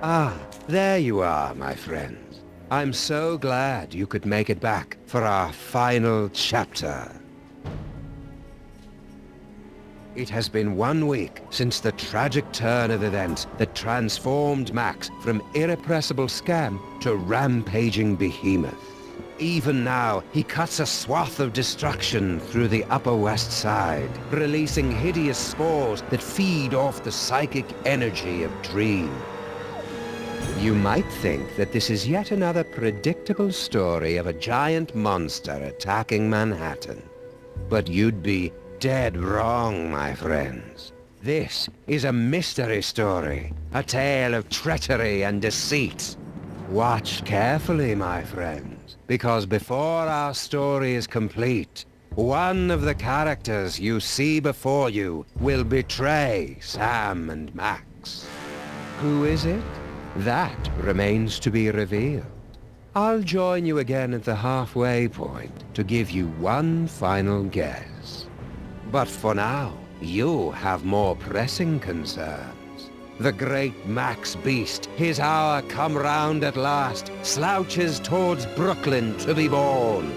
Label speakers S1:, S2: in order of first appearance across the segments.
S1: Ah, there you are, my friends. I'm so glad you could make it back for our final chapter. It has been 1 week since the tragic turn of events that transformed Max from irrepressible scam to rampaging behemoth. Even now, he cuts a swath of destruction through the Upper West Side, releasing hideous spores that feed off the psychic energy of dreams. You might think that this is yet another predictable story of a giant monster attacking Manhattan. But you'd be dead wrong, my friends. This is a mystery story, a tale of treachery and deceit. Watch carefully, my friends, because before our story is complete, one of the characters you see before you will betray Sam and Max. Who is it? That remains to be revealed. I'll join you again at the halfway point to give you one final guess. But for now, you have more pressing concerns. The great Max Beast, his hour come round at last, slouches towards Brooklyn to be born.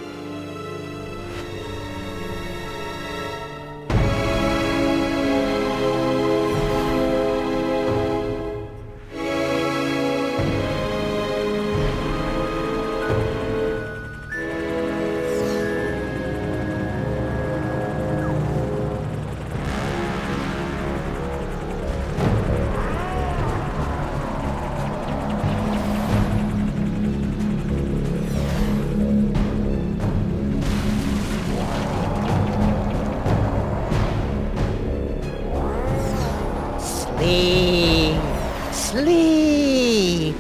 S2: Sleep!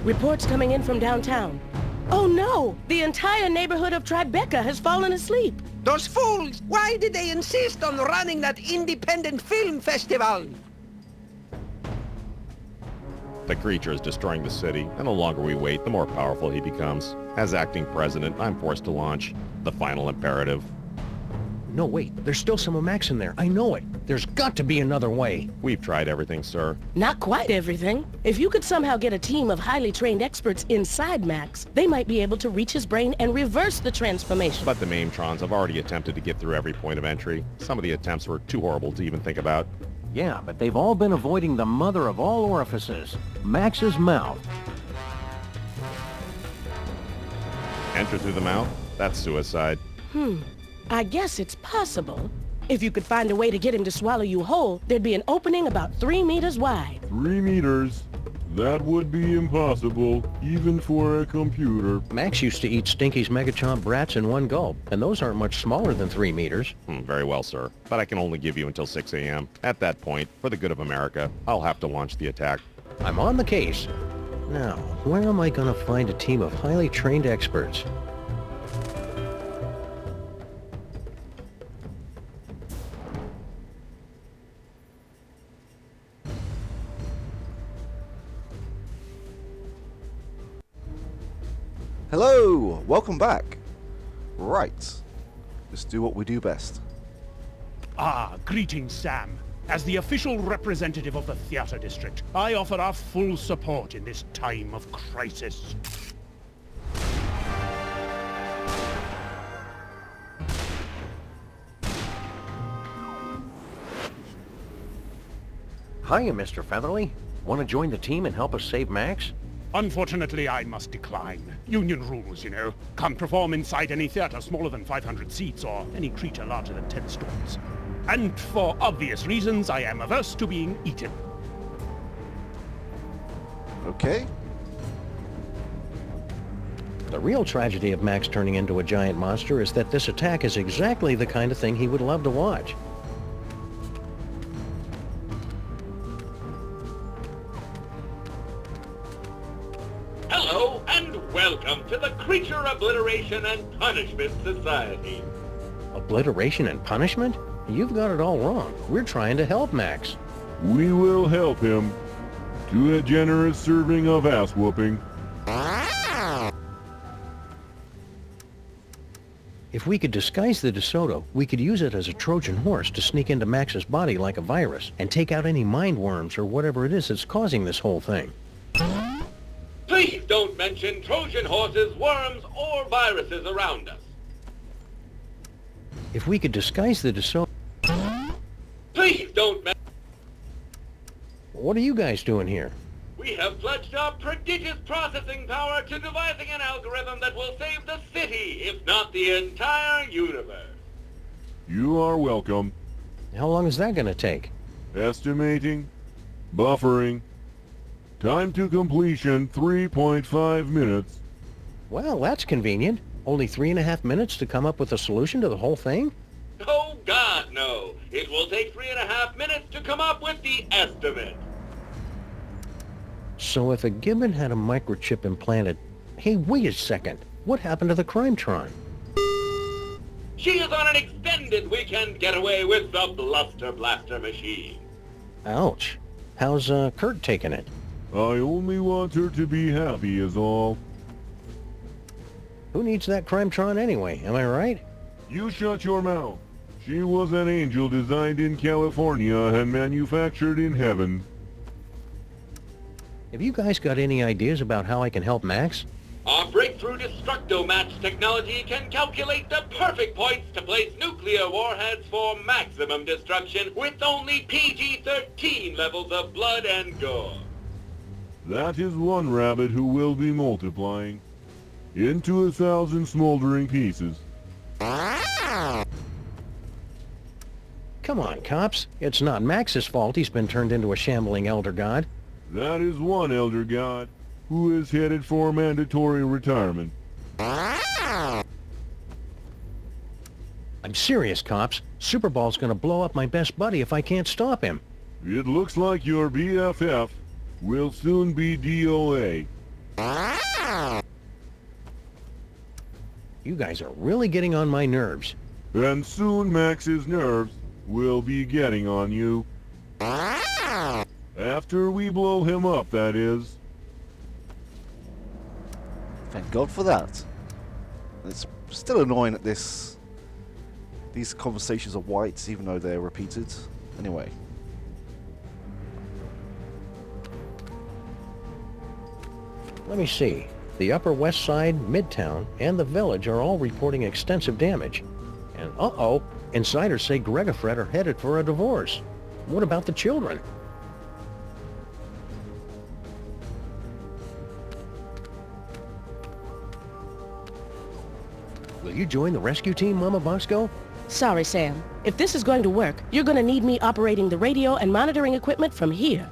S3: Reports coming in from downtown. Oh no! The entire neighborhood of Tribeca has fallen asleep.
S4: Those fools! Why did they insist on running that independent film festival?
S5: The creature is destroying the city, and the longer we wait, the more powerful he becomes. As acting president, I'm forced to launch the final imperative.
S2: No, wait. There's still some of Max in there. I know it. There's got to be another way.
S5: We've tried everything, sir.
S3: Not quite everything. If you could somehow get a team of highly trained experts inside Max, they might be able to reach his brain and reverse the transformation.
S5: But the Maintrons have already attempted to get through every point of entry. Some of the attempts were too horrible to even think about.
S2: Yeah, but they've all been avoiding the mother of all orifices, Max's mouth.
S5: Enter through the mouth? That's suicide.
S3: I guess it's possible. If you could find a way to get him to swallow you whole, there'd be an opening about 3 meters wide.
S6: 3 meters? That would be impossible, even for a computer.
S2: Max used to eat Stinky's Megachomp brats in one gulp, and those aren't much smaller than 3 meters.
S5: Very well, sir. But I can only give you until 6 a.m. At that point, for the good of America, I'll have to launch the attack.
S2: I'm on the case. Now, where am I going to find a team of highly trained experts?
S7: Hello! Welcome back. Right. Let's do what we do best.
S8: Ah, greetings, Sam. As the official representative of the theater district, I offer our full support in this time of crisis.
S2: Hiya, Mr. Featherly. Want to join the team and help us save Max?
S8: Unfortunately, I must decline. Union rules, you know. Can't perform inside any theater smaller than 500 seats or any creature larger than 10 stories. And for obvious reasons, I am averse to being eaten.
S7: Okay.
S2: The real tragedy of Max turning into a giant monster is that this attack is exactly the kind of thing he would love to watch.
S9: Hello, and welcome to the Creature Obliteration and Punishment Society.
S2: Obliteration and punishment? You've got it all wrong. We're trying to help Max.
S6: We will help him to a generous serving of ass-whooping.
S2: If we could disguise the DeSoto, we could use it as a Trojan horse to sneak into Max's body like a virus and take out any mind worms or whatever it is that's causing this whole thing.
S9: Please don't mention Trojan horses, worms, or viruses around us.
S2: If we could disguise the DeSoto...
S9: Please don't mention...
S2: What are you guys doing here?
S9: We have pledged our prodigious processing power to devising an algorithm that will save the city, if not the entire universe.
S6: You are welcome.
S2: How long is that going to take?
S6: Estimating. Buffering. Time to completion 3.5 minutes.
S2: Well, that's convenient. Only 3.5 minutes to come up with a solution to the whole thing?
S9: Oh, God, no. It will take 3.5 minutes to come up with the estimate.
S2: So if a Gibbon had a microchip implanted... Hey, wait a second. What happened to the Crimetron?
S9: She is on an extended weekend getaway with the Bluster Blaster machine.
S2: Ouch. How's Kurt taking it?
S6: I only want her to be happy is all.
S2: Who needs that Crimetron anyway, am I right?
S6: You shut your mouth. She was an angel designed in California and manufactured in heaven.
S2: Have you guys got any ideas about how I can help Max?
S9: Our breakthrough Destructo-Match technology can calculate the perfect points to place nuclear warheads for maximum destruction with only PG-13 levels of blood and gore.
S6: That is one rabbit who will be multiplying into 1,000 smoldering pieces.
S2: Come on, cops. It's not Max's fault he's been turned into a shambling elder god.
S6: That is one elder god who is headed for mandatory retirement.
S2: I'm serious, cops. Superball's gonna blow up my best buddy if I can't stop him.
S6: It looks like your BFF will soon be DOA.
S2: You guys are really getting on my nerves.
S6: And soon Max's nerves will be getting on you. After we blow him up, that is.
S7: Thank God for that. It's still annoying that these conversations are white, even though they're repeated. Anyway.
S2: Let me see. The Upper West Side, Midtown, and the Village are all reporting extensive damage. And uh-oh, insiders say Greg and Fred are headed for a divorce. What about the children? Will you join the rescue team, Mama Bosco?
S3: Sorry, Sam. If this is going to work, you're going to need me operating the radio and monitoring equipment from here.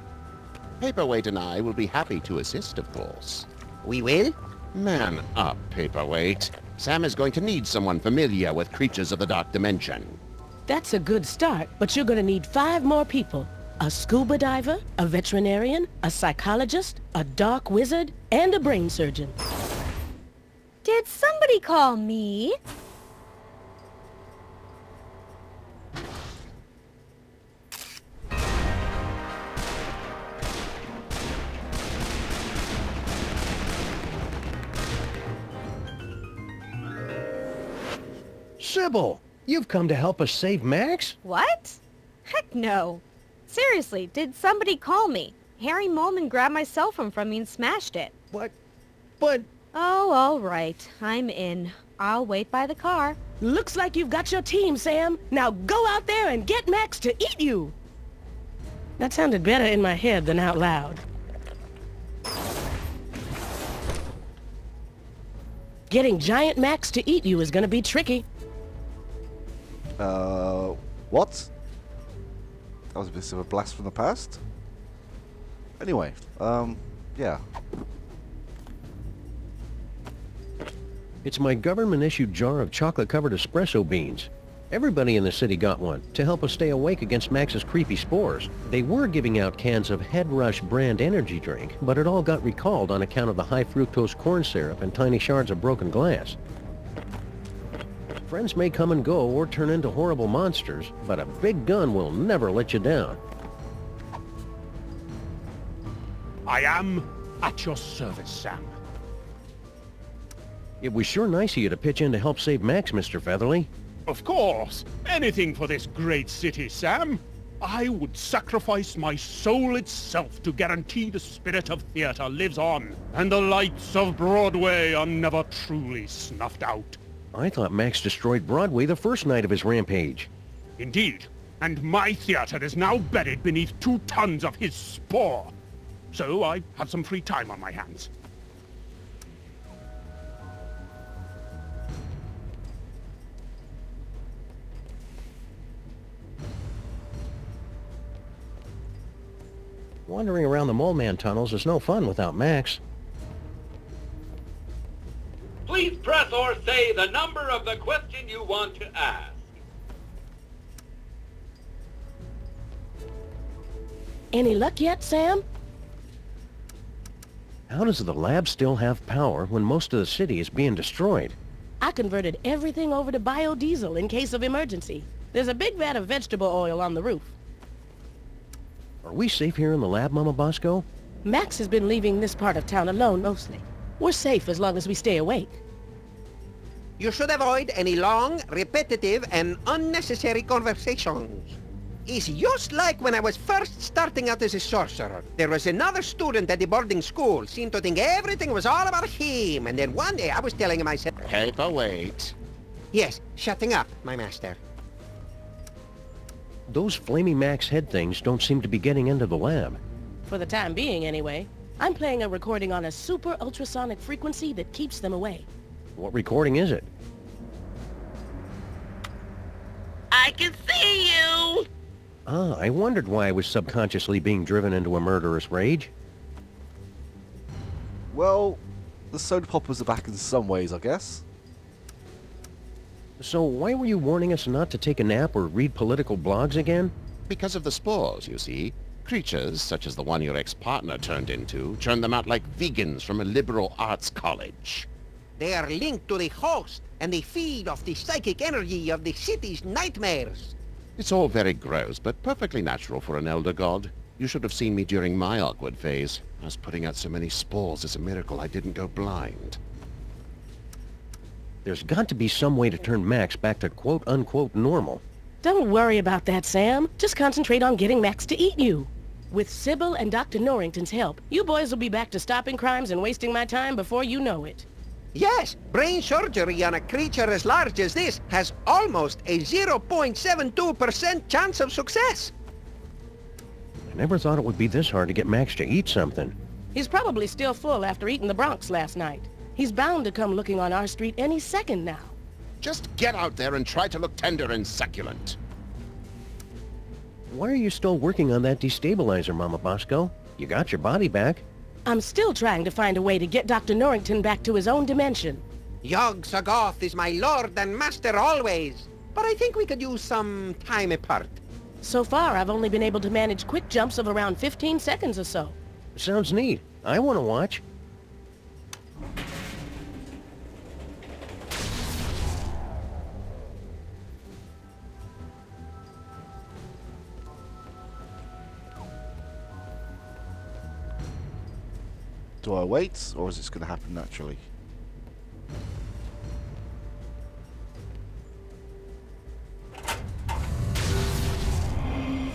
S10: Paperweight and I will be happy to assist, of course.
S4: We will?
S10: Man up, Paperweight. Sam is going to need someone familiar with creatures of the dark dimension.
S3: That's a good start, but you're going to need 5 more people. A scuba diver, a veterinarian, a psychologist, a dark wizard, and a brain surgeon.
S11: Did somebody call me?
S2: Sybil! You've come to help us save Max?
S11: What? Heck no. Seriously, did somebody call me? Harry Molman grabbed my cell phone from me and smashed it.
S2: But...
S11: Oh, all right. I'm in. I'll wait by the car.
S3: Looks like you've got your team, Sam. Now go out there and get Max to eat you. That sounded better in my head than out loud. Getting Giant Max to eat you is going to be tricky.
S7: What? That was a bit of a blast from the past. Anyway, yeah.
S2: It's my government-issued jar of chocolate-covered espresso beans. Everybody in the city got one to help us stay awake against Max's creepy spores. They were giving out cans of Head Rush brand energy drink, but it all got recalled on account of the high-fructose corn syrup and tiny shards of broken glass. Friends may come and go or turn into horrible monsters, but a big gun will never let you down.
S8: I am at your service, Sam.
S2: It was sure nice of you to pitch in to help save Max, Mr. Featherly.
S8: Of course. Anything for this great city, Sam. I would sacrifice my soul itself to guarantee the spirit of theater lives on, and the lights of Broadway are never truly snuffed out.
S2: I thought Max destroyed Broadway the first night of his rampage.
S8: Indeed. And my theater is now buried beneath 2 tons of his spore. So I have some free time on my hands.
S2: Wandering around the Mole Man tunnels is no fun without Max.
S9: Please press or say the number of the question you want to ask.
S3: Any luck yet, Sam?
S2: How does the lab still have power when most of the city is being destroyed?
S3: I converted everything over to biodiesel in case of emergency. There's a big vat of vegetable oil on the roof.
S2: Are we safe here in the lab, Mama Bosco?
S3: Max has been leaving this part of town alone mostly. We're safe as long as we stay awake.
S4: You should avoid any long, repetitive, and unnecessary conversations. It's just like when I was first starting out as a sorcerer. There was another student at the boarding school, seemed to think everything was all about him, and then one day I was telling him, I said,
S10: Paperweight.
S4: yes, shutting up, my master.
S2: Those flaming Max head things don't seem to be getting into the lab.
S3: For the time being, anyway. I'm playing a recording on a super ultrasonic frequency that keeps them away.
S2: What recording is it?
S12: I can see you!
S2: Ah, I wondered why I was subconsciously being driven into a murderous rage.
S7: Well, the soda poppers are back in some ways, I guess.
S2: So why were you warning us not to take a nap or read political blogs again?
S10: Because of the spores, you see. Creatures, such as the one your ex-partner turned into, churn them out like vegans from a liberal arts college.
S4: They are linked to the host, and they feed off the psychic energy of the city's nightmares.
S10: It's all very gross, but perfectly natural for an elder god. You should have seen me during my awkward phase. I was putting out so many spores, it's a miracle I didn't go blind.
S2: There's got to be some way to turn Max back to quote-unquote normal.
S3: Don't worry about that, Sam. Just concentrate on getting Max to eat you. With Sybil and Dr. Norrington's help, you boys will be back to stopping crimes and wasting my time before you know it.
S4: Yes, brain surgery on a creature as large as this has almost a 0.72% chance of success.
S2: I never thought it would be this hard to get Max to eat something.
S3: He's probably still full after eating the Bronx last night. He's bound to come looking on our street any second now.
S10: Just get out there and try to look tender and succulent.
S2: Why are you still working on that destabilizer, Mama Bosco? You got your body back.
S3: I'm still trying to find a way to get Dr. Norrington back to his own dimension.
S4: Yog Sagoth is my lord and master always, but I think we could use some time apart.
S3: So far, I've only been able to manage quick jumps of around 15 seconds or so.
S2: Sounds neat. I want to watch.
S7: Do I wait, or is this going to happen naturally?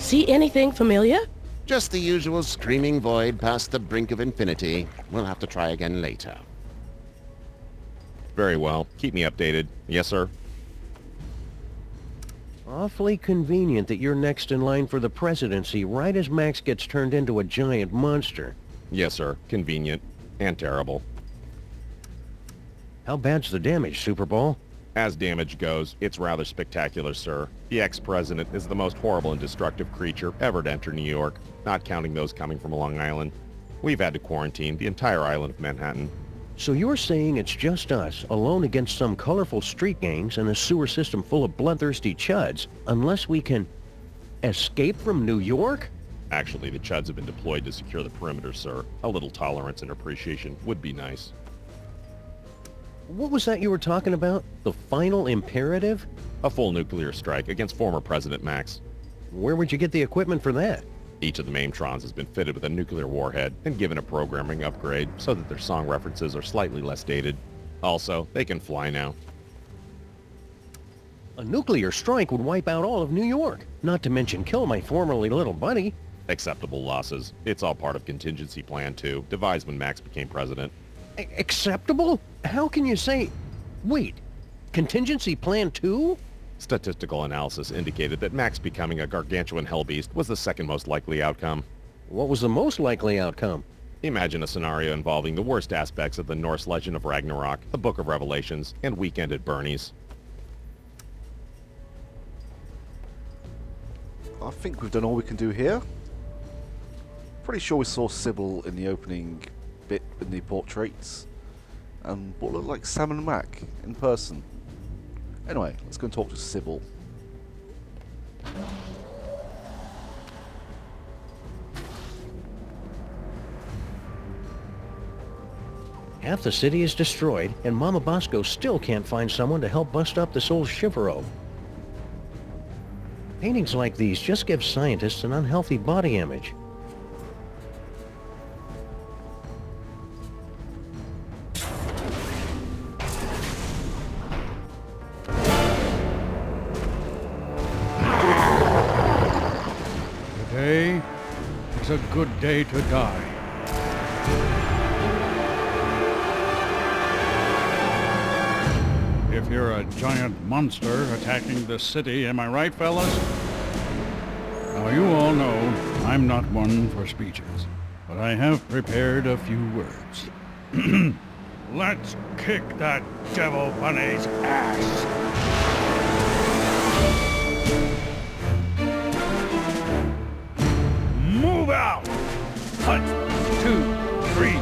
S3: See anything familiar?
S10: Just the usual screaming void past the brink of infinity. We'll have to try again later.
S5: Very well. Keep me updated. Yes, sir.
S2: Awfully convenient that you're next in line for the presidency right as Max gets turned into a giant monster.
S5: Yes, sir. Convenient. And terrible.
S2: How bad's the damage, Super Bowl?
S5: As damage goes, it's rather spectacular, sir. The ex-president is the most horrible and destructive creature ever to enter New York, not counting those coming from Long Island. We've had to quarantine the entire island of Manhattan.
S2: So you're saying it's just us, alone against some colorful street gangs and a sewer system full of bloodthirsty chuds, unless we can escape from New York?
S5: Actually, the Chuds have been deployed to secure the perimeter, sir. A little tolerance and appreciation would be nice.
S2: What was that you were talking about? The final imperative?
S5: A full nuclear strike against former President Max.
S2: Where would you get the equipment for that?
S5: Each of the Maimtrons has been fitted with a nuclear warhead and given a programming upgrade so that their song references are slightly less dated. Also, they can fly now.
S2: A nuclear strike would wipe out all of New York, not to mention kill my formerly little buddy.
S5: Acceptable losses. It's all part of Contingency Plan 2, devised when Max became president.
S2: Acceptable? How can you say... Wait, Contingency Plan 2?
S5: Statistical analysis indicated that Max becoming a gargantuan hellbeast was the second most likely outcome.
S2: What was the most likely outcome?
S5: Imagine a scenario involving the worst aspects of the Norse legend of Ragnarok, the Book of Revelations, and Weekend at Bernie's.
S7: I think we've done all we can do here. Pretty sure we saw Sybil in the opening bit in the portraits. And what looked like Sam and Mac in person. Anyway, let's go and talk to Sybil.
S2: Half the city is destroyed, and Mama Bosco still can't find someone to help bust up this old Chivero. Paintings like these just give scientists an unhealthy body image.
S13: Today is a good day to die. If you're a giant monster attacking the city, am I right, fellas? Now, you all know I'm not one for speeches, but I have prepared a few words. Let's kick that devil bunny's ass! Move out! 1, 2, 3,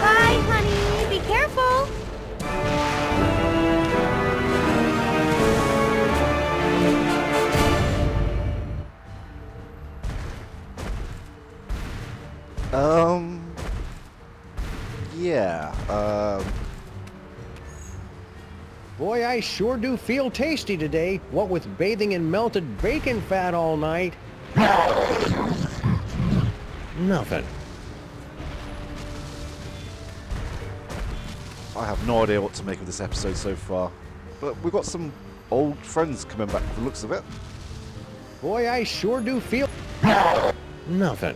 S11: Bye, honey. Be careful.
S7: Yeah,
S2: Boy, I sure do feel tasty today, what with bathing in melted bacon fat all night. Nothing.
S7: I have no idea what to make of this episode so far. But we've got some old friends coming back from the looks of it.
S2: Boy, I sure do feel... Nothing.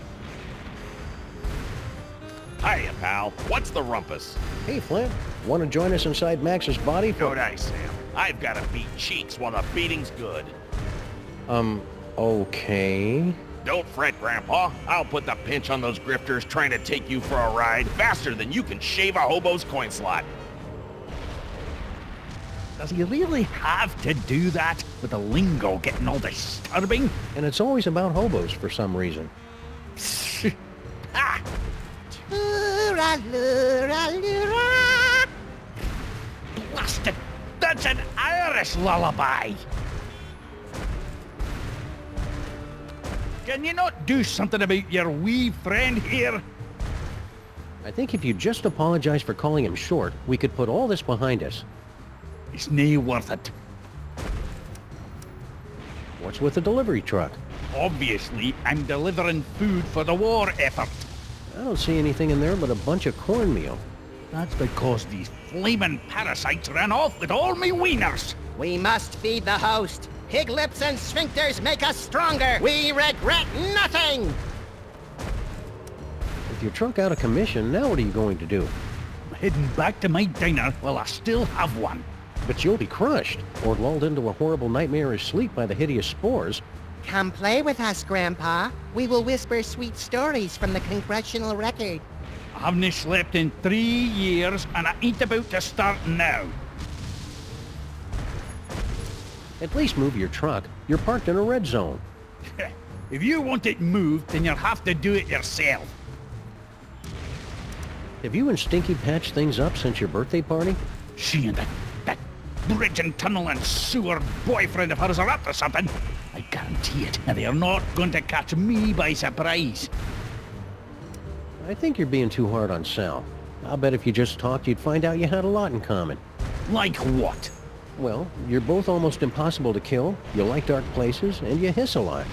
S5: Hiya, pal. What's the rumpus?
S2: Hey, Flint, want to join us inside Max's body for...
S8: Good eye, Sam. I've got to beat cheeks while the beating's good.
S2: Okay...
S5: Don't fret, Grandpa. I'll put the pinch on those grifters trying to take you for a ride faster than you can shave a hobo's coin slot.
S8: Does he really have to do that with the lingo getting all disturbing?
S2: And it's always about hobos for some reason.
S8: Ha! Blasted! That's an Irish lullaby! Can you not do something about your wee friend here?
S2: I think if you just apologize for calling him short, we could put all this behind us.
S8: It's nae worth it.
S2: What's with the delivery truck?
S8: Obviously, I'm delivering food for the war effort.
S2: I don't see anything in there but a bunch of cornmeal.
S8: That's because these flaming parasites ran off with all me wieners.
S4: We must feed the host. Pig lips and sphincters make us stronger. We regret nothing.
S2: With your truck out of commission, now what are you going to do?
S8: I'm heading back to my diner while I still have one.
S2: But you'll be crushed, or lulled into a horrible nightmarish sleep by the hideous spores.
S4: Come play with us, Grandpa. We will whisper sweet stories from the congressional record.
S8: I haven't slept in 3 years, and I ain't about to start now.
S2: At least move your truck. You're parked in a red zone.
S8: If you want it moved, then you'll have to do it yourself.
S2: Have you and Stinky patched things up since your birthday party?
S8: She and that bridge and tunnel and sewer boyfriend of hers are up to something. I guarantee it, and they are not going to catch me by surprise.
S2: I think you're being too hard on Sal. I'll bet if you just talked, you'd find out you had a lot in common.
S8: Like what?
S2: Well, you're both almost impossible to kill, you like dark places, and you hiss a lot.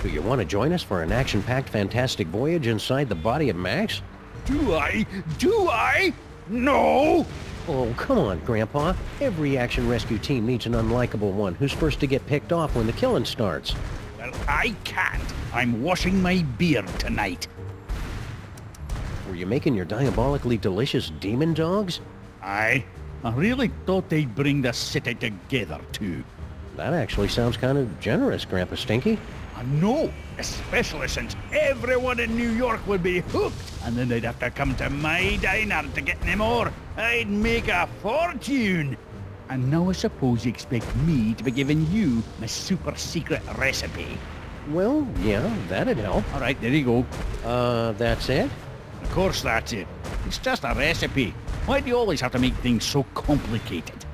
S2: Do you want to join us for an action-packed fantastic voyage inside the body of Max?
S13: Do I? Do I? No!
S2: Oh, come on, Grandpa. Every action rescue team needs an unlikable one who's first to get picked off when the killing starts.
S13: Well, I can't. I'm washing my beard tonight.
S2: Were you making your diabolically delicious demon dogs?
S13: I really thought they'd bring the city together, too.
S2: That actually sounds kind of generous, Grandpa Stinky.
S13: I know, especially since everyone in New York would be hooked, and then they'd have to come to my diner to get any more. I'd make a fortune. And now I suppose you expect me to be giving you my super secret recipe.
S2: Well, yeah, that'd help.
S13: All right, there you go.
S2: That's it?
S13: Of course that's it. It's just a recipe. Why do you always have to make things so complicated?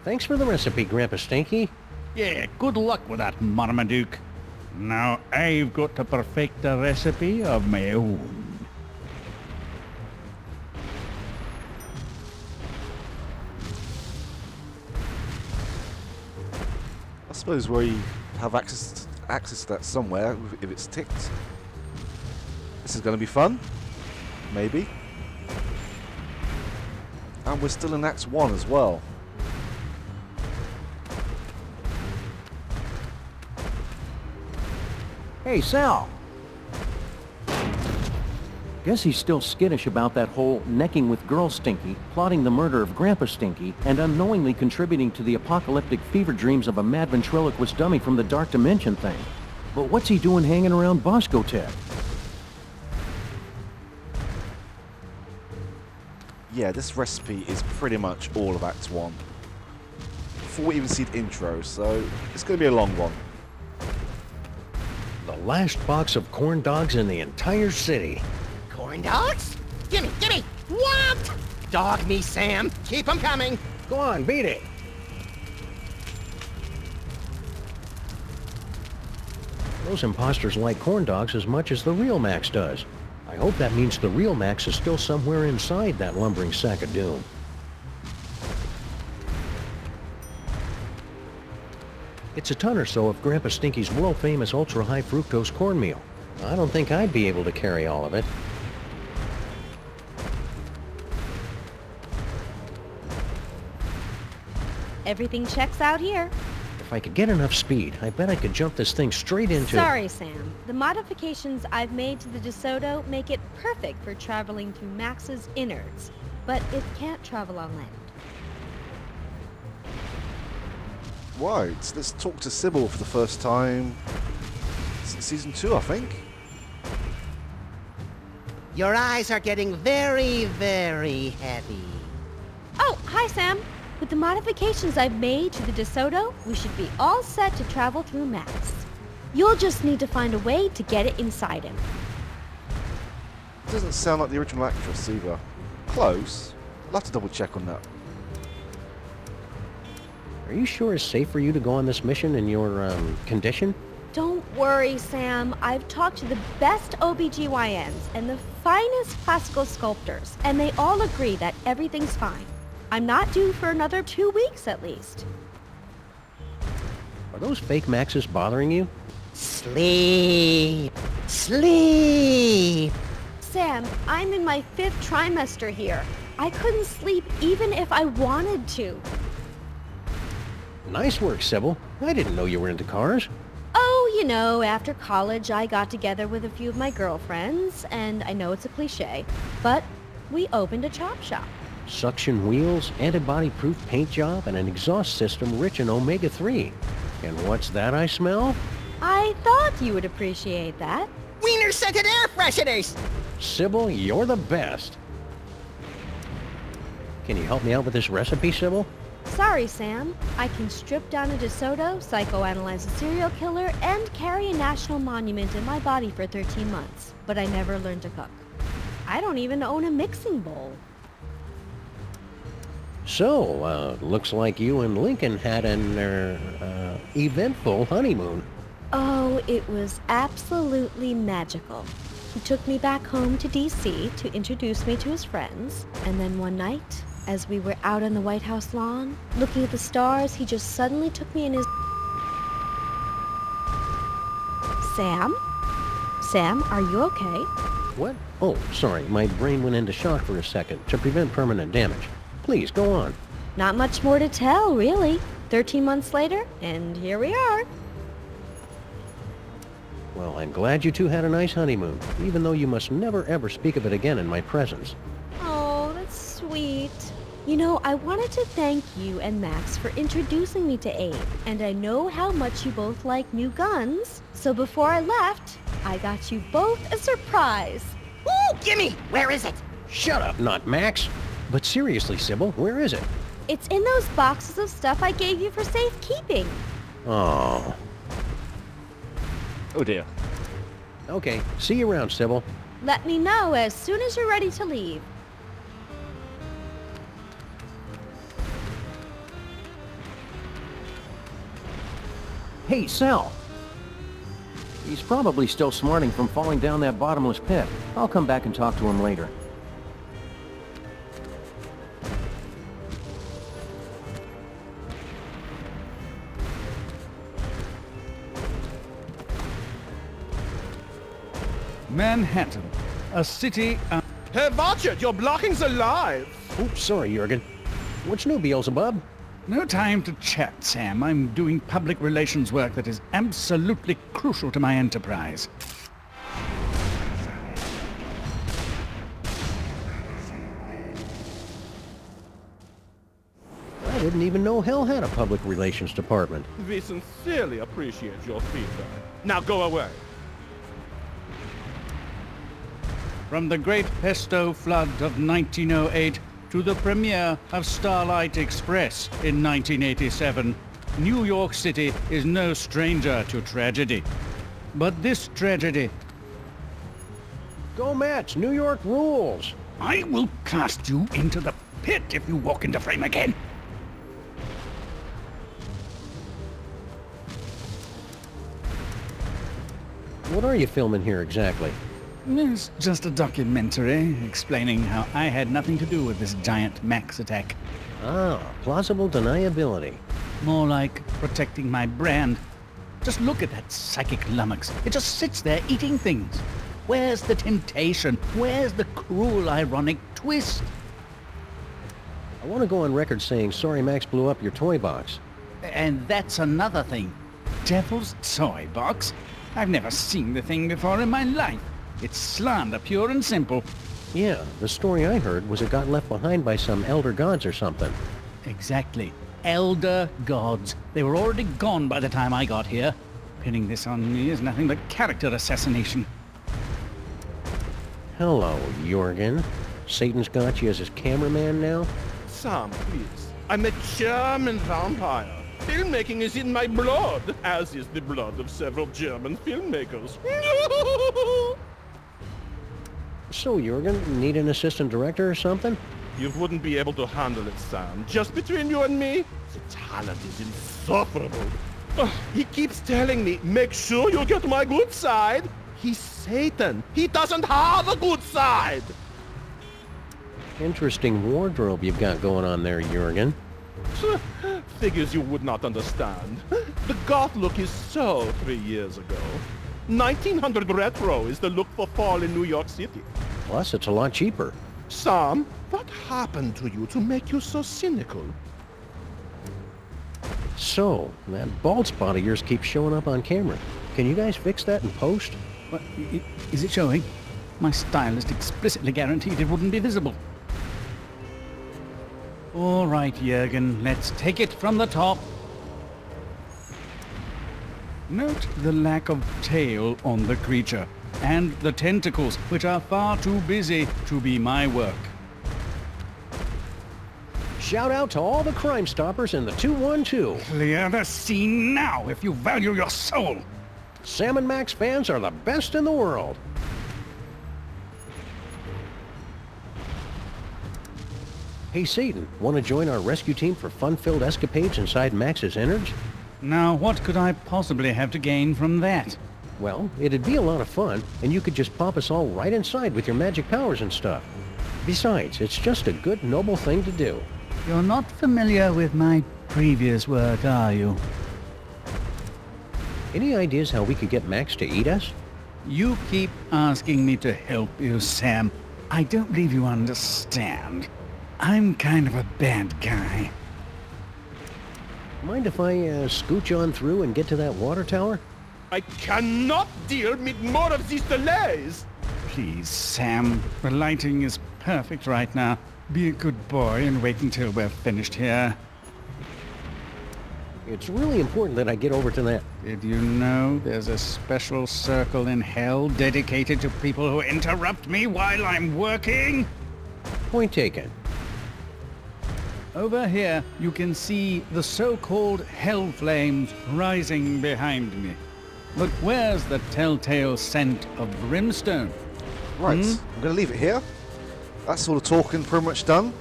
S2: Thanks for the recipe, Grandpa Stinky.
S13: Yeah, good luck with that, Marmaduke. Now I've got to perfect a recipe of my own.
S7: I suppose we have access to that somewhere if it's ticked. This is going to be fun. Maybe. And we're still in Act 1 as well.
S14: Hey, Sal. Guess he's still skittish about that whole necking with Girl Stinky, plotting the murder of Grandpa Stinky, and unknowingly contributing to the apocalyptic fever dreams of a mad ventriloquist dummy from the Dark Dimension thing. But what's he doing hanging around Bosco Tech?
S7: Yeah, this recipe is pretty much all of Act 1. Before we even see the intro, so it's going to be a long one.
S2: The last box of corn dogs in the entire city.
S4: Corn dogs? Gimme, gimme! What? Dog me, Sam. Keep 'em coming.
S2: Go on, beat it. Those imposters like corn dogs as much as the real Max does. I hope that means the real Max is still somewhere inside that lumbering sack of doom. It's a ton or so of Grandpa Stinky's world-famous ultra-high fructose cornmeal. I don't think I'd be able to carry all of it.
S11: Everything checks out here.
S2: If I could get enough speed, I bet I could jump this thing straight into...
S11: Sorry, Sam. The modifications I've made to the DeSoto make it perfect for traveling through Max's innards, but it can't travel on land.
S7: Right, let's talk to Sybil for the first time since Season 2, I think.
S4: Your eyes are getting very, very heavy.
S11: Oh, hi, Sam. With the modifications I've made to the DeSoto, we should be all set to travel through Max. You'll just need to find a way to get it inside him.
S7: Doesn't sound like the original actress either. Close. I'll have to double check on that.
S2: Are you sure it's safe for you to go on this mission in your, condition?
S11: Don't worry, Sam. I've talked to the best OBGYNs and the finest classical sculptors, and they all agree that everything's fine. I'm not due for another 2 weeks at least.
S2: Are those fake Maxes bothering you?
S4: Sleep. Sleep.
S11: Sam, I'm in my 5th trimester here. I couldn't sleep even if I wanted to.
S2: Nice work, Sybil. I didn't know you were into cars.
S11: Oh, you know, after college I got together with a few of my girlfriends, and I know it's a cliche, but we opened a chop shop.
S2: Suction wheels, antibody-proof paint job, and an exhaust system rich in omega-3. And what's that I smell?
S11: I thought you would appreciate that.
S4: Wiener-scented air fresheners!
S2: Sybil, you're the best. Can you help me out with this recipe, Sybil?
S11: Sorry, Sam. I can strip down a DeSoto, psychoanalyze a serial killer, and carry a national monument in my body for 13 months. But I never learned to cook. I don't even own a mixing bowl.
S2: So, looks like you and Lincoln had an, eventful honeymoon.
S11: Oh, it was absolutely magical. He took me back home to D.C. to introduce me to his friends, and then one night, as we were out on the White House lawn, looking at the stars, he just suddenly took me in his... Sam? Sam, are you okay?
S2: What? Oh, sorry. My brain went into shock for a second to prevent permanent damage. Please, go on.
S11: Not much more to tell, really. 13 months later, and here we are.
S2: Well, I'm glad you two had a nice honeymoon, even though you must never ever speak of it again in my presence.
S11: Oh, that's sweet. You know, I wanted to thank you and Max for introducing me to Abe, and I know how much you both like new guns, so before I left, I got you both a surprise.
S12: Ooh, gimme! Where is it?
S2: Shut up, not Max. But seriously, Sybil, where is it?
S11: It's in those boxes of stuff I gave you for safekeeping.
S2: Oh.
S7: Oh dear.
S2: Okay, see you around, Sybil.
S11: Let me know as soon as you're ready to leave.
S14: Hey, Sal! He's probably still smarting from falling down that bottomless pit. I'll come back and talk to him later.
S13: Manhattan, a city...
S5: Hey, watch it! You're blocking the live!
S2: Oops, sorry, Jurgen. What's new, Beelzebub?
S13: No time to chat, Sam. I'm doing public relations work that is absolutely crucial to my enterprise.
S2: I didn't even know hell had a public relations department.
S5: We sincerely appreciate your feedback. Now go away.
S13: From the Great Pesto Flood of 1908 to the premiere of Starlight Express in 1987, New York City is no stranger to tragedy. But this tragedy...
S2: Go Mets! New York rules!
S13: I will cast you into the pit if you walk into frame again.
S2: What are you filming here exactly?
S13: It's just a documentary explaining how I had nothing to do with this giant Max attack.
S2: Ah, plausible deniability.
S13: More like protecting my brand. Just look at that psychic lummox. It just sits there eating things. Where's the temptation? Where's the cruel, ironic twist?
S2: I want to go on record saying sorry Max blew up your toy box.
S13: And that's another thing. Devil's toy box? I've never seen the thing before in my life. It's slander, pure and simple.
S2: Yeah, the story I heard was it got left behind by some elder gods or something.
S13: Exactly. Elder gods. They were already gone by the time I got here. Pinning this on me is nothing but character assassination.
S2: Hello, Jurgen. Satan's got you as his cameraman now?
S5: Sam, please. I'm a German vampire. Filmmaking is in my blood, as is the blood of several German filmmakers.
S2: So, Jurgen, need an assistant director or something?
S5: You wouldn't be able to handle it, Sam. Just between you and me, the talent is insufferable. He keeps telling me, make sure you get my good side. He's Satan. He doesn't have a good side.
S2: Interesting wardrobe you've got going on there, Jurgen.
S5: Figures you would not understand. The goth look is so 3 years ago. 1900 retro is the look for fall in New York City.
S2: Plus, it's a lot cheaper.
S5: Sam, what happened to you to make you so cynical?
S2: So, that bald spot of yours keeps showing up on camera. Can you guys fix that in post?
S13: What, is it showing? My stylist explicitly guaranteed it wouldn't be visible. All right, Jurgen, let's take it from the top. Note the lack of tail on the creature, and the tentacles, which are far too busy to be my work.
S2: Shout out to all the Crime Stoppers in the 212.
S13: Clear the scene now if you value your soul.
S2: Sam and Max fans are the best in the world. Hey, Satan, want to join our rescue team for fun-filled escapades inside Max's innards?
S13: Now, what could I possibly have to gain from that?
S2: Well, it'd be a lot of fun, and you could just pop us all right inside with your magic powers and stuff. Besides, it's just a good, noble thing to do.
S15: You're not familiar with my previous work, are you?
S2: Any ideas how we could get Max to eat us?
S15: You keep asking me to help you, Sam. I don't believe you understand. I'm kind of a bad guy.
S2: Mind if I scooch on through and get to that water tower?
S8: I cannot deal with more of these delays.
S15: Please, Sam. The lighting is perfect right now. Be a good boy and wait until we're finished here.
S2: It's really important that I get over to that.
S15: Did you know there's a special circle in hell dedicated to people who interrupt me while I'm working?
S2: Point taken.
S15: Over here, you can see the so-called hell flames rising behind me. But where's the telltale scent of brimstone?
S7: Right, I'm going to leave it here. That's all the talking pretty much done.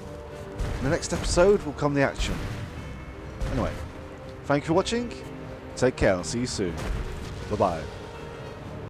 S7: In the next episode will come the action. Anyway, thank you for watching. Take care. I'll see you soon. Bye-bye.